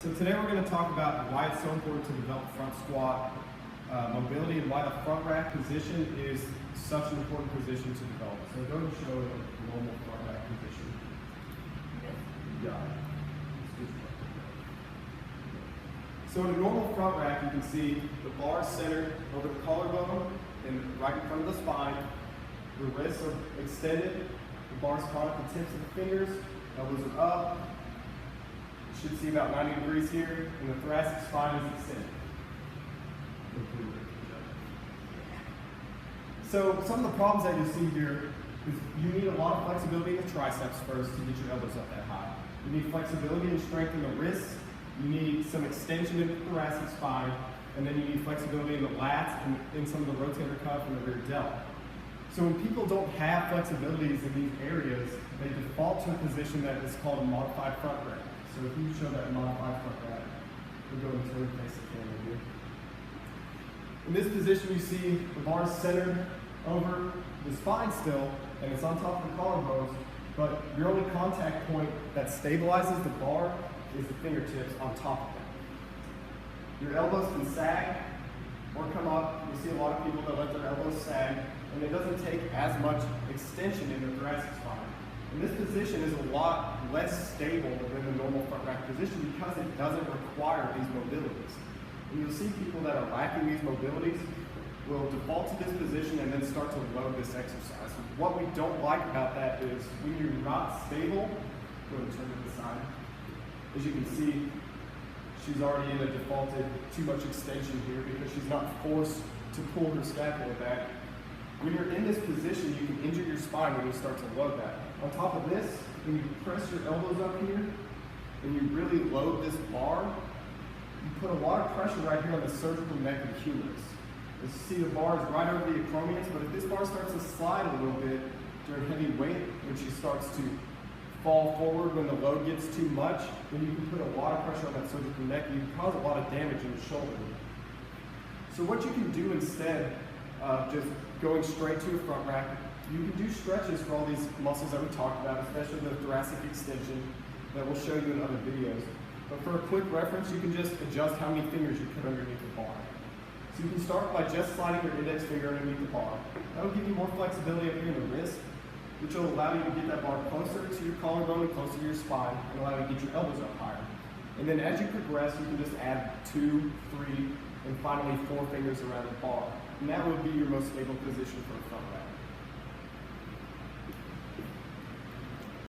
So today we're going to talk about why it's so important to develop front squat mobility and why the front rack position is such an important position to develop. So go and show a normal front rack position. Yeah. So in a normal front rack, you can see the bar centered over the collarbone and right in front of the spine. The wrists are extended. The bar's caught at the tips of the fingers. Elbows are up. You should see about 90 degrees here, and the thoracic spine is extended. So some of the problems that you'll see here is you need a lot of flexibility in the triceps first to get your elbows up that high. You need flexibility and strength in the wrists. You need some extension in the thoracic spine, and then you need flexibility in the lats and in some of the rotator cuff and the rear delt. So when people don't have flexibilities in these areas, they default to a position that is called a modified front rack. So if you show that modified front rack, we'll go and turn face the camera here. In this position, you see the bar is centered over the spine still, and it's on top of the collarbones, but your only contact point that stabilizes the bar is the fingertips on top of it. Your elbows can sag or come up. You see a lot of people that let their elbows sag, and it doesn't take as much extension in the thoracic spine. And this position is a lot less stable than the normal front rack position because it doesn't require these mobilities. And you'll see people that are lacking these mobilities will default to this position and then start to load this exercise. What we don't like about that is when you're not stable, go ahead and turn to the side. As you can see, she's already in a defaulted too much extension here because she's not forced to pull her scapula back. When you're in this position, you can injure your spine when you start to load that. On top of this, when you press your elbows up here and you really load this bar, you put a lot of pressure right here on the surgical neck and humerus. You see the bar is right over the acromions, but if this bar starts to slide a little bit during heavy weight, when she starts to fall forward when the load gets too much, then you can put a lot of pressure on that surgical neck and you can cause a lot of damage in the shoulder. So what you can do instead of just going straight to a front rack, you can do stretches for all these muscles that we talked about, especially the thoracic extension that we'll show you in other videos. But for a quick reference, you can just adjust how many fingers you put underneath the bar. So you can start by just sliding your index finger underneath the bar. That'll give you more flexibility up here in the wrist, which will allow you to get that bar closer to your collarbone and closer to your spine and allow you to get your elbows up higher. And then as you progress, you can just add 2, 3, and finally 4 fingers around the bar. And that would be your most stable position for a front rack.